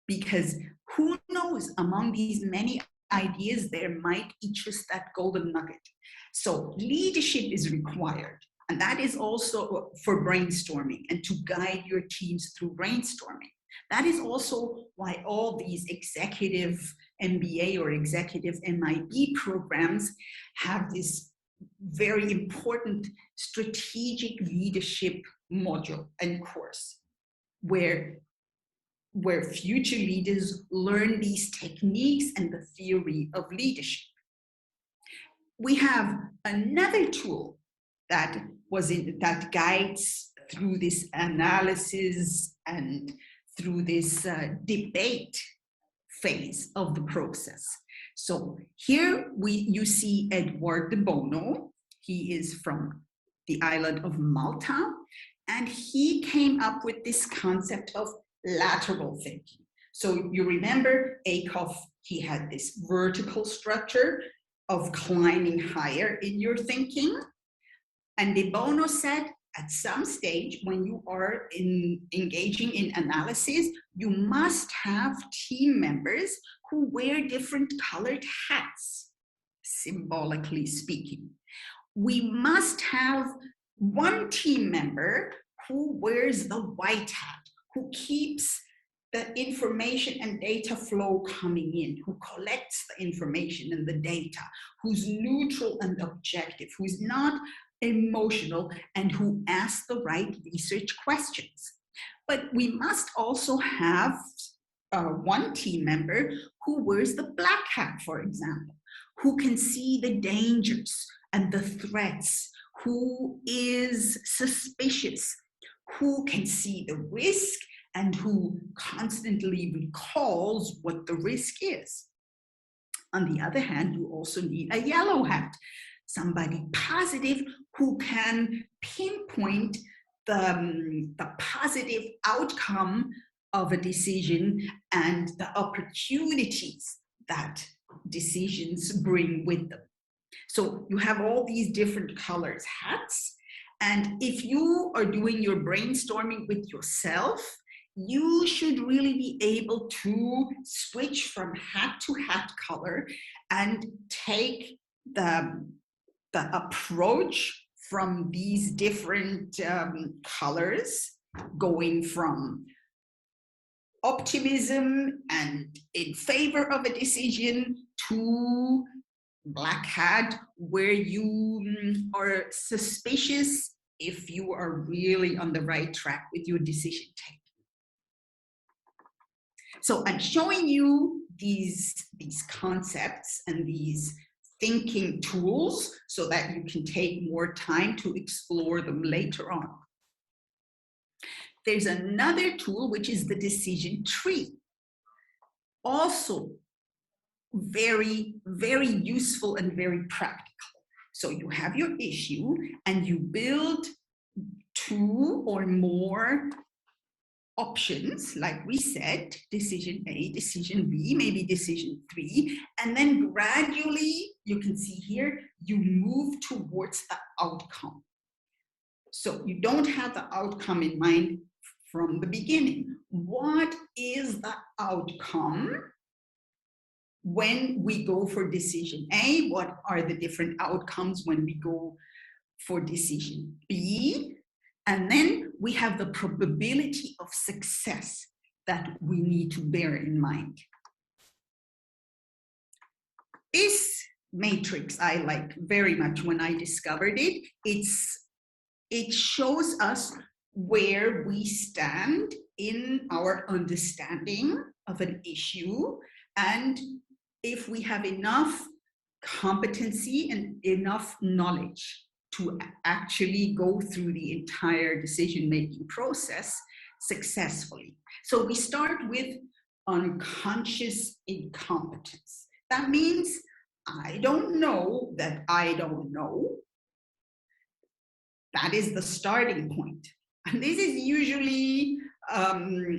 because who knows, among these many ideas, there might be just that golden nugget. So leadership is required, and that is also for brainstorming and to guide your teams through brainstorming. That is also why all these executive MBA or executive MIB programs have this very important strategic leadership module and course where future leaders learn these techniques and the theory of leadership. We have another tool that guides through this analysis and through this debate phase of the process. So here you see Edward de Bono. He is from the island of Malta, and he came up with this concept of lateral thinking. So you remember Acuff, he had this vertical structure of climbing higher in your thinking. And De Bono said, at some stage when you are engaging in analysis, you must have team members who wear different colored hats, symbolically speaking. We must have one team member who wears the white hat, who keeps the information and data flow coming in, who collects the information and the data, who's neutral and objective, who's not emotional, and who asks the right research questions. But we must also have one team member who wears the black hat, for example, who can see the dangers and the threats, who is suspicious, who can see the risk, and who constantly recalls what the risk is. On the other hand, you also need a yellow hat, somebody positive who can pinpoint the positive outcome of a decision and the opportunities that decisions bring with them. So you have all these different colors, hats, and if you are doing your brainstorming with yourself, you should really be able to switch from hat to hat color and take the approach from these different colors, going from optimism and in favor of a decision to black hat, where you are suspicious if you are really on the right track with your decision taking. So I'm showing you these concepts and these thinking tools so that you can take more time to explore them later on. There's another tool, which is the decision tree. Also very, very useful and very practical. So you have your issue and you build 2 or more options, like we said, decision A, decision B, maybe decision 3, and then gradually, you can see here, you move towards the outcome. So you don't have the outcome in mind from the beginning. What is the outcome when we go for decision A? What are the different outcomes when we go for decision B? And then we have the probability of success that we need to bear in mind. This matrix I like very much when I discovered it. It shows us where we stand in our understanding of an issue, and if we have enough competency and enough knowledge to actually go through the entire decision-making process successfully. So we start with unconscious incompetence. That means I don't know that I don't know. That is the starting point. And this is usually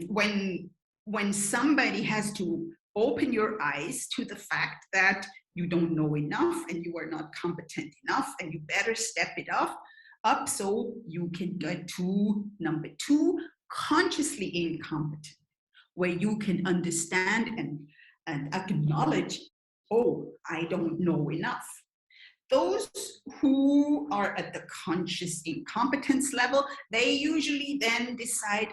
when somebody has to open your eyes to the fact that you don't know enough and you are not competent enough and you better step it up so you can get to number 2, consciously incompetent, where you can understand and acknowledge, oh, I don't know enough. Those who are at the conscious incompetence level, they usually then decide,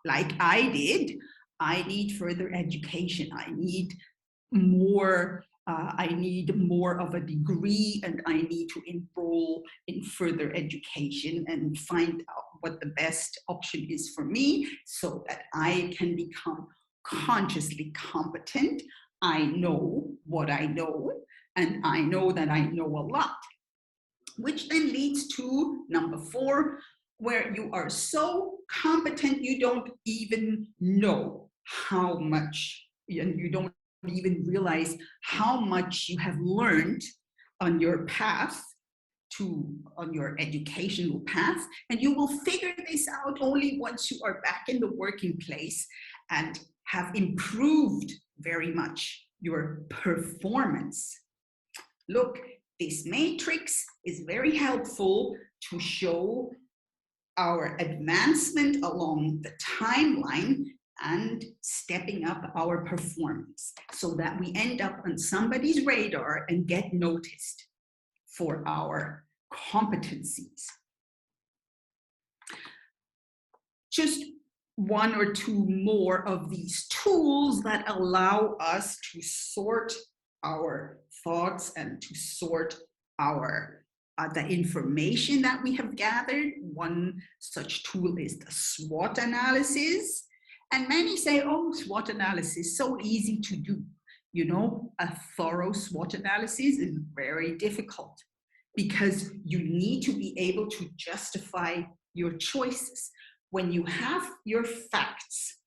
like I did, I need further education. I need more of a degree, and I need to enroll in further education and find out what the best option is for me so that I can become consciously competent. I know what I know, and I know that I know a lot, which then leads to number 4, where you are so competent you don't even know how much, and you don't even realize how much you have learned on your path on your educational path, and you will figure this out only once you are back in the working place and have improved very much your performance. Look, this matrix is very helpful to show our advancement along the timeline and stepping up our performance so that we end up on somebody's radar and get noticed for our competencies. Just 1 or 2 more of these tools that allow us to sort our thoughts and to sort our the information that we have gathered. One such tool is the SWOT analysis. And many say, oh, SWOT analysis, so easy to do. You know, a thorough SWOT analysis is very difficult because you need to be able to justify your choices. When you have your facts,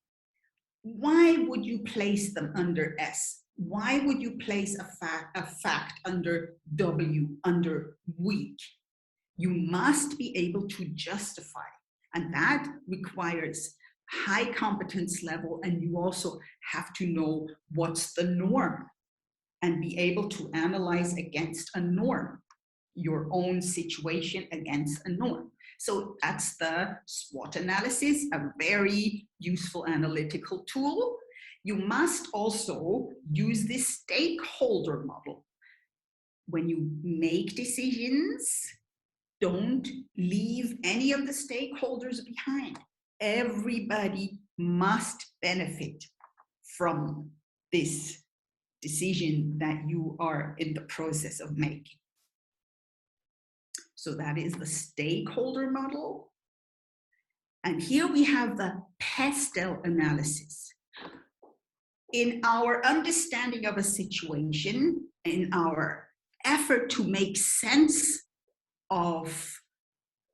why would you place them under S? Why would you place a fact under W, under weak? You must be able to justify, and that requires high competence level, and you also have to know what's the norm and be able to analyze against a norm, your own situation against a norm. So that's the SWOT analysis, a very useful analytical tool. You must also use this stakeholder model. When you make decisions, don't leave any of the stakeholders behind. Everybody must benefit from this decision that you are in the process of making. So that is the stakeholder model. And here we have the PESTEL analysis. In our understanding of a situation, in our effort to make sense of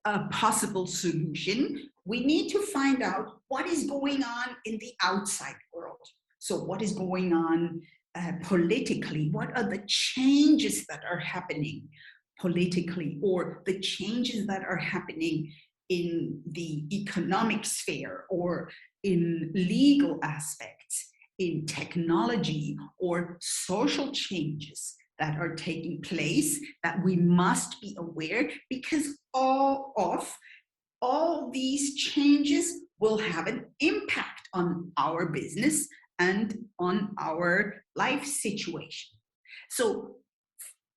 a possible solution, we need to find out what is going on in the outside world. So what is going on politically? What are the changes that are happening politically, or the changes that are happening in the economic sphere, or in legal aspects, in technology, or social changes that are taking place that we must be aware, because all these changes will have an impact on our business and on our life situation. So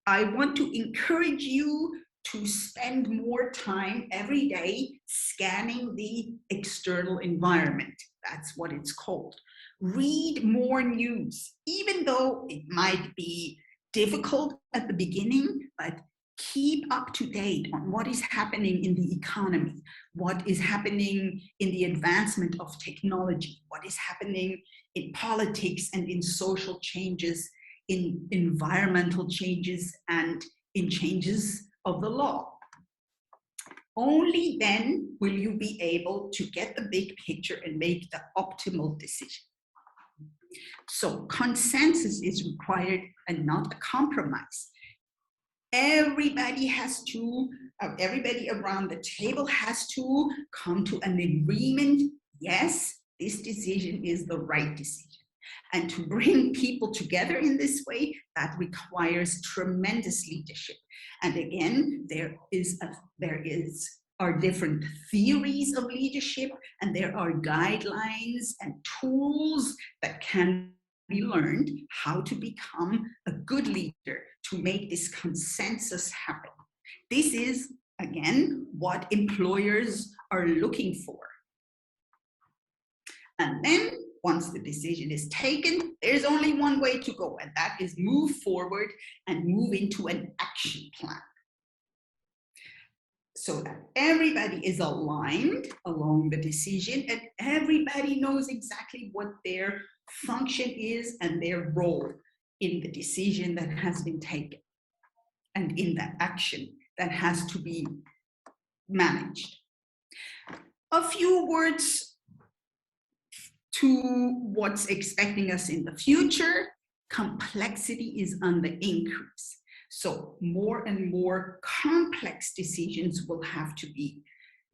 I want to encourage you to spend more time every day scanning the external environment. That's what it's called. Read more news, even though it might be difficult at the beginning, but keep up to date on what is happening in the economy, what is happening in the advancement of technology, what is happening in politics and in social changes, in environmental changes, and in changes of the law. Only then will you be able to get the big picture and make the optimal decision. So consensus is required and not a compromise. Everybody around the table has to come to an agreement. Yes, this decision is the right decision. And to bring people together in this way, that requires tremendous leadership. And again, there are different theories of leadership, and there are guidelines and tools that can be learned how to become a good leader, to make this consensus happen. This is, again, what employers are looking for. And then once the decision is taken, there's only one way to go, and that is move forward and move into an action plan, so that everybody is aligned along the decision and everybody knows exactly what their function is and their role in the decision that has been taken and in the action that has to be managed. A few words to what's expecting us in the future. Complexity is on the increase. So more and more complex decisions will have to be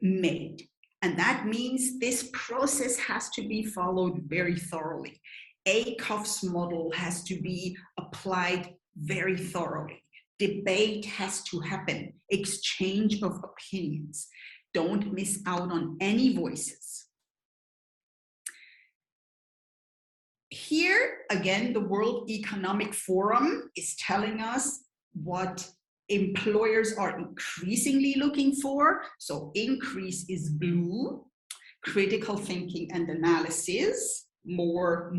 made. And that means this process has to be followed very thoroughly. Acuff's model has to be applied very thoroughly. Debate has to happen, exchange of opinions. Don't miss out on any voices. Here, again, the World Economic Forum is telling us what employers are increasingly looking for. So increase is blue, critical thinking and analysis, more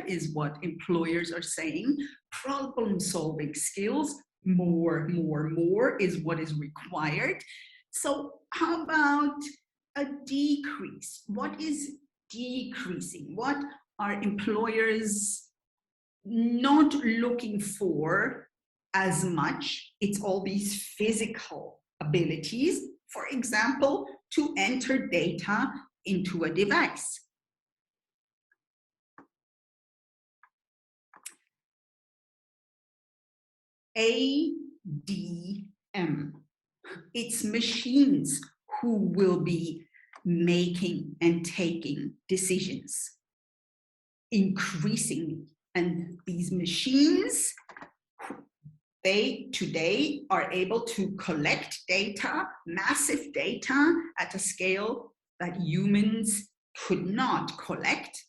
is what employers are saying. Problem solving skills, more is what is required. So how about a decrease? What is decreasing? What are employers not looking for as much? It's all these physical abilities, for example, to enter data into a device. ADM. It's machines who will be making and taking decisions increasingly. And these machines, they today are able to collect data, massive data, at a scale that humans could not collect.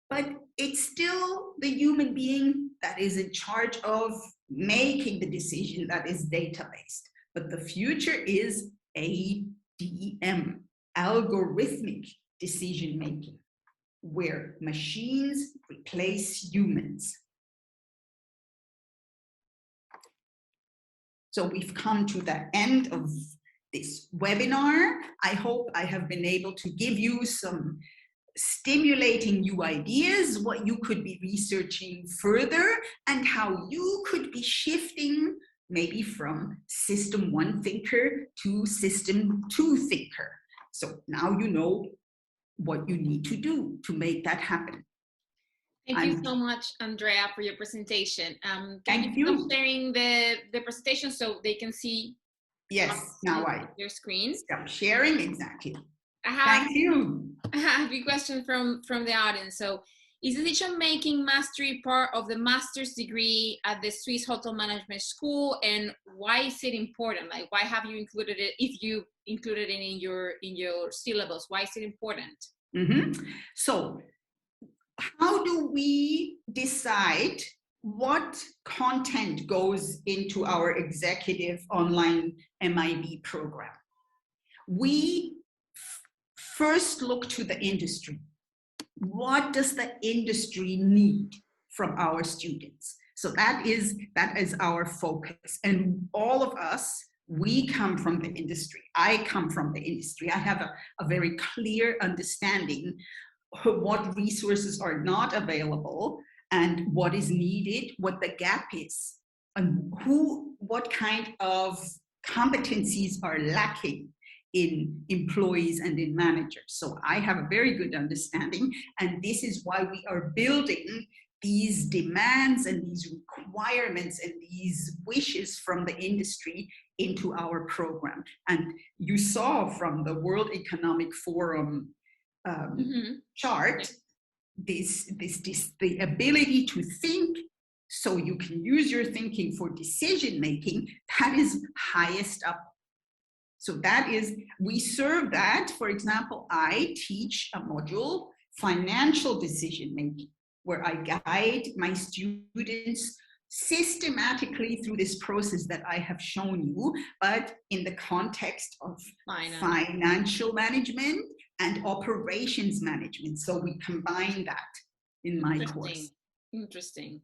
But it's still the human being that is in charge of making the decision that is data-based. But the future is ADM, algorithmic decision-making, where machines replace humans. So we've come to the end of this webinar. I hope I have been able to give you some stimulating new ideas, what you could be researching further, and how you could be shifting maybe from system 1 thinker to system 2 thinker. So now you know what you need to do to make that happen. Thank you so much, Andrea, for your presentation. Thank you. Stop sharing the presentation so they can see? Yes, now your screen. Stop sharing, exactly. Thank you. I have a question from the audience. So, is decision-making mastery part of the master's degree at the Swiss Hotel Management School, and why is it important? Like, why have you included it? If you included it in your syllabus, why is it important? So, how do we decide what content goes into our executive online MIB program? We first look to the industry. What does the industry need from our students? So that is our focus. And all of us, we come from the industry. I come from the industry. I have a very clear understanding of what resources are not available and what is needed, what the gap is, and what kind of competencies are lacking in employees and in managers. So I have a very good understanding, and this is why we are building these demands and these requirements and these wishes from the industry into our program. And you saw from the World Economic Forum chart, the ability to think so you can use your thinking for decision making, that is highest up. So that is, we serve that. For example, I teach a module, financial decision making, where I guide my students systematically through this process that I have shown you, but in the context of financial management and operations management. So we combine that in my course. Interesting.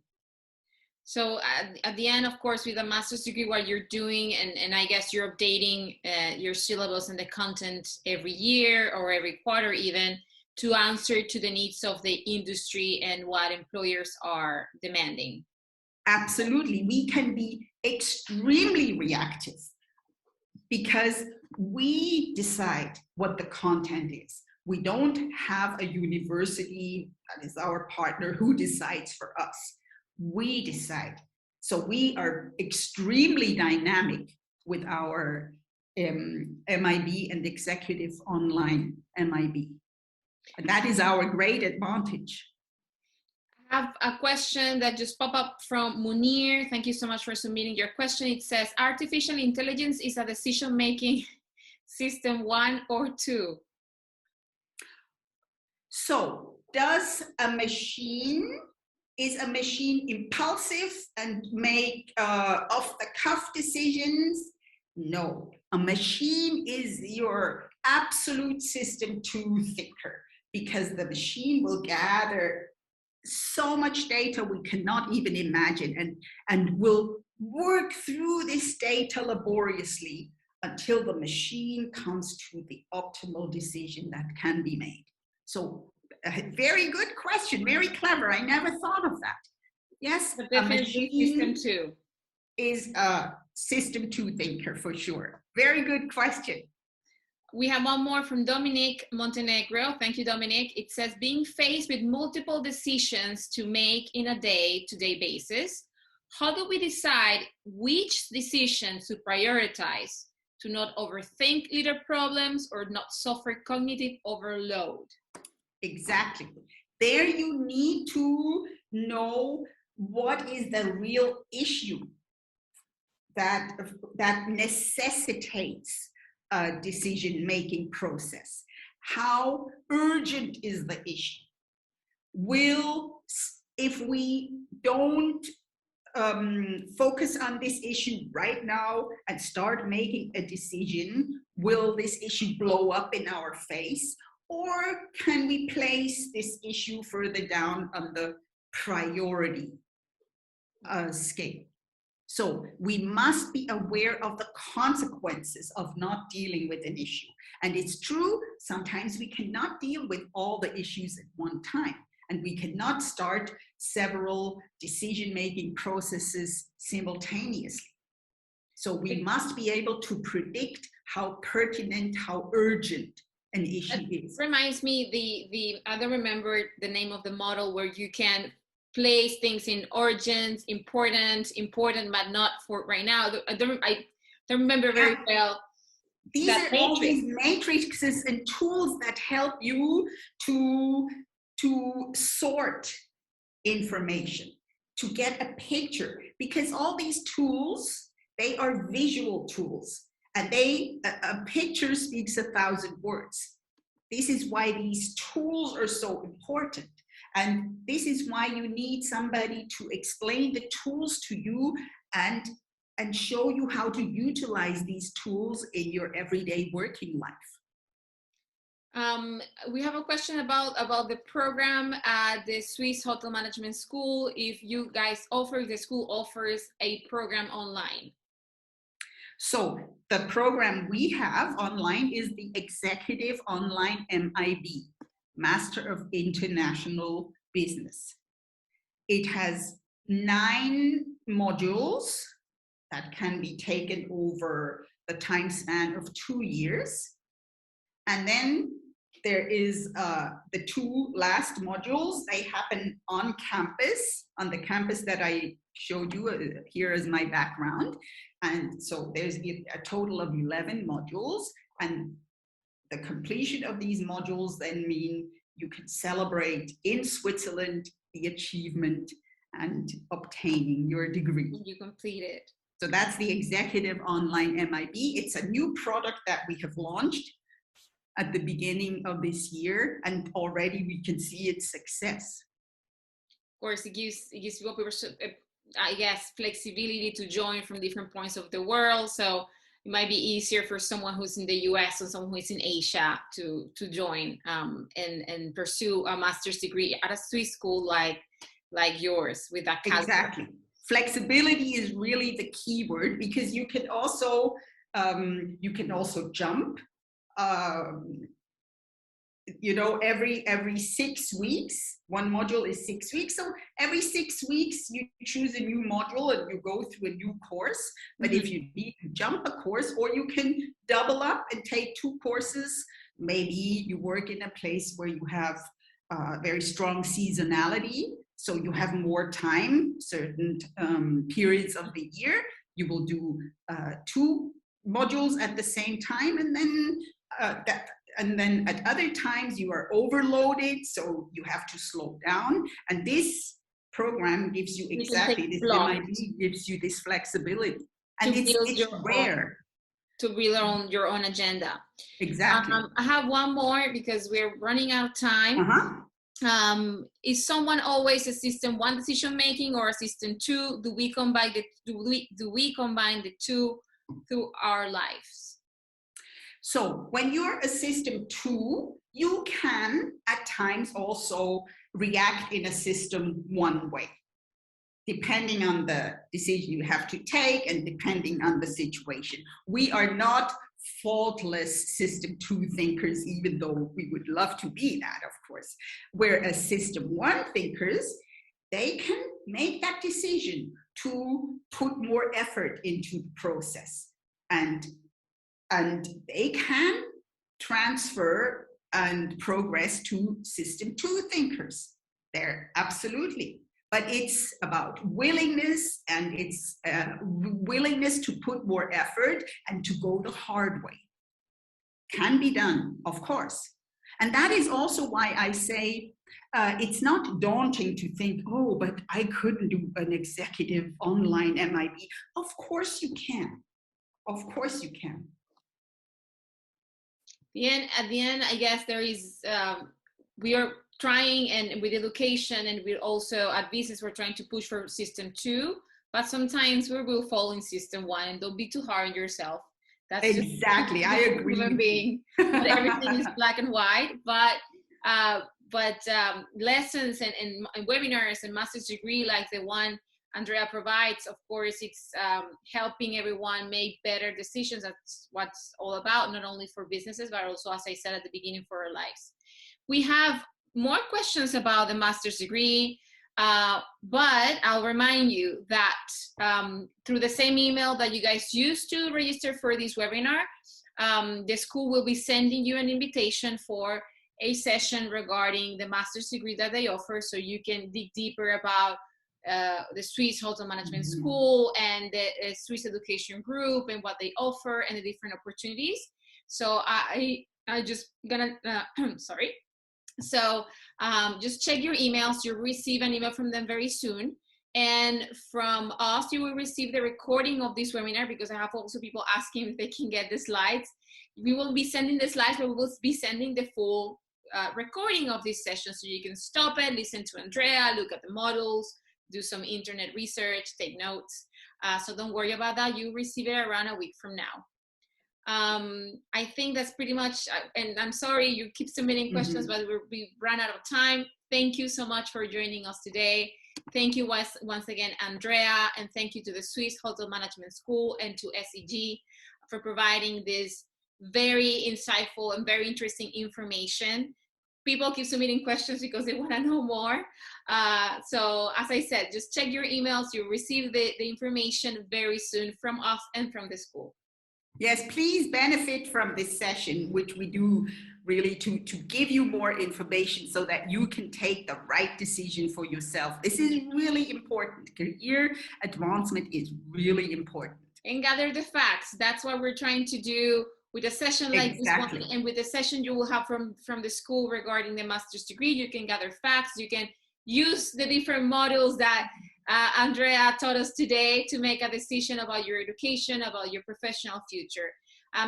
So at the end, of course, with a master's degree, what you're doing, and I guess you're updating your syllabus and the content every year or every quarter even, to answer to the needs of the industry and what employers are demanding. Absolutely. We can be extremely reactive because we decide what the content is. We don't have a university that is our partner who decides for us. We decide. So we are extremely dynamic with our MIB and executive online MIB. And that is our great advantage. I have a question that just popped up from Munir. Thank you so much for submitting your question. It says, artificial intelligence is a decision-making system 1 or 2? So is a machine impulsive and make off-the-cuff decisions? No, a machine is your absolute system 2 thinker, because the machine will gather so much data we cannot even imagine, and will work through this data laboriously until the machine comes to the optimal decision that can be made. So a very good question, very clever. I never thought of that. Yes, a machine system 2 is a system 2 thinker for sure. Very good question. We have one more from Dominic Montenegro. Thank you, Dominic. It says, being faced with multiple decisions to make in a day-to-day basis, how do we decide which decision to prioritize to not overthink little problems or not suffer cognitive overload? Exactly. There you need to know what is the real issue that necessitates a decision-making process. How urgent is the issue? If we don't focus on this issue right now and start making a decision, will this issue blow up in our face? Or can we place this issue further down on the priority scale? So we must be aware of the consequences of not dealing with an issue. And it's true, sometimes we cannot deal with all the issues at one time, and we cannot start several decision-making processes simultaneously. So we must be able to predict how pertinent, how urgent an issue is. Reminds me, I don't remember the name of the model where you can place things in urgent, important, but not for right now. I don't remember very well. These are all these matrices and tools that help you to sort information, to get a picture, because all these tools, they are visual tools, and a picture speaks 1,000 words. This is why these tools are so important. And this is why you need somebody to explain the tools to you and show you how to utilize these tools in your everyday working life. We have a question about the program at the Swiss Hotel Management School. If you guys the school offers a program online. So the program we have online is the Executive Online MIB, Master of International Business. It has 9 modules that can be taken over the time span of 2 years. And then there is the two last modules. They happen on campus, on the campus that I showed you. Here is my background. And so there's a total of 11 modules. And the completion of these modules then mean you can celebrate in Switzerland the achievement and obtaining your degree. You complete it. So that's the Executive Online MIB. It's a new product that we have launched at the beginning of this year, and already we can see its success. Of course, it gives people, I guess, flexibility to join from different points of the world. So it might be easier for someone who's in the US or someone who's in Asia to join and pursue a master's degree at a Swiss school like yours with that calendar. Exactly. Flexibility is really the key word, because you can also jump. You know, every 6 weeks, one module is 6 weeks. So every 6 weeks, you choose a new module and you go through a new course. But if you need to jump a course, or you can double up and take 2 courses, maybe you work in a place where you have very strong seasonality. So you have more time, certain periods of the year, you will do 2 modules at the same time, and then at other times you are overloaded, so you have to slow down. And this program gives you exactly this. MIB gives you this flexibility, and it's rare. To build your own agenda. Exactly. I have one more because we're running out of time. Is someone always a system 1 decision making or a system 2? Do we combine the two through our lives? So when you're a system 2, you can at times also react in a system 1 way, depending on the decision you have to take and depending on the situation. We are not faultless system 2 thinkers, even though we would love to be that, of course. Whereas system 1 thinkers, they can make that decision to put more effort into the process, and they can transfer and progress to system 2 thinkers. They're absolutely. But it's about willingness, and it's willingness to put more effort and to go the hard way. Can be done, of course. And that is also why I say it's not daunting to think, oh, but I couldn't do an executive online MIB. Of course you can. Of course you can. At the end, I guess there is, we are trying, and with education, and we're also at business, we're trying to push for system 2, but sometimes we will fall in system 1, and don't be too hard on yourself. That's exactly, I agree. Human being. Not everything is black and white, but lessons and webinars and master's degree like the one Andrea provides, of course, it's helping everyone make better decisions. That's what's all about, not only for businesses, but also, as I said at the beginning, for our lives. We have more questions about the master's degree, but I'll remind you that through the same email that you guys used to register for this webinar, the school will be sending you an invitation for a session regarding the master's degree that they offer, so you can dig deeper about the Swiss Hotel Management School and the Swiss Education Group and what they offer and the different opportunities. So I just gonna, sorry. So just check your emails. You'll receive an email from them very soon. And from us, you will receive the recording of this webinar, because I have also people asking if they can get the slides. We will be sending the slides, but we will be sending the full recording of this session, so you can stop it, listen to Andrea, look at the models, do some internet research, take notes. So don't worry about that. You'll receive it around a week from now. I think that's pretty much, and I'm sorry you keep submitting questions, but we ran out of time. Thank you so much for joining us today. Thank you once again, Andrea, and thank you to the Swiss Hotel Management School and to SEG for providing this very insightful and very interesting information. People keep submitting questions because they want to know more. So as I said, just check your emails. You'll receive the information very soon from us and from the school. Yes, please benefit from this session, which we do really to give you more information so that you can take the right decision for yourself. This is really important. Career advancement is really important. And gather the facts. That's what we're trying to do with a session like this one, and with the session you will have from the school regarding the master's degree. You can gather facts. You can use the different models that Andrea taught us today to make a decision about your education, about your professional future.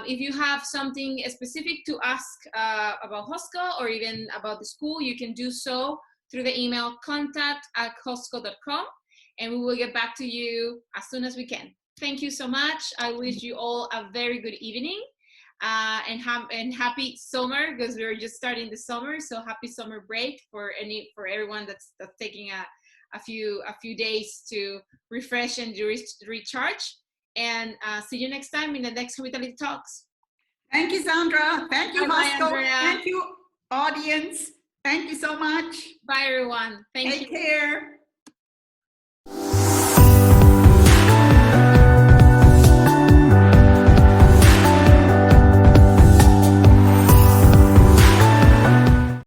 If you have something specific to ask about HOSCO or even about the school, you can do so through the email contact@hosco.com, and we will get back to you as soon as we can. Thank you so much. I wish you all a very good evening and happy summer, because we're just starting the summer. So happy summer break for everyone that's taking a few days to refresh and recharge. And see you next time in the next Profitability Talks. Thank you, Sandra. Thank you, Bye, Andrea. Thank you, audience. Thank you so much. Bye, everyone. Thank you. Take care.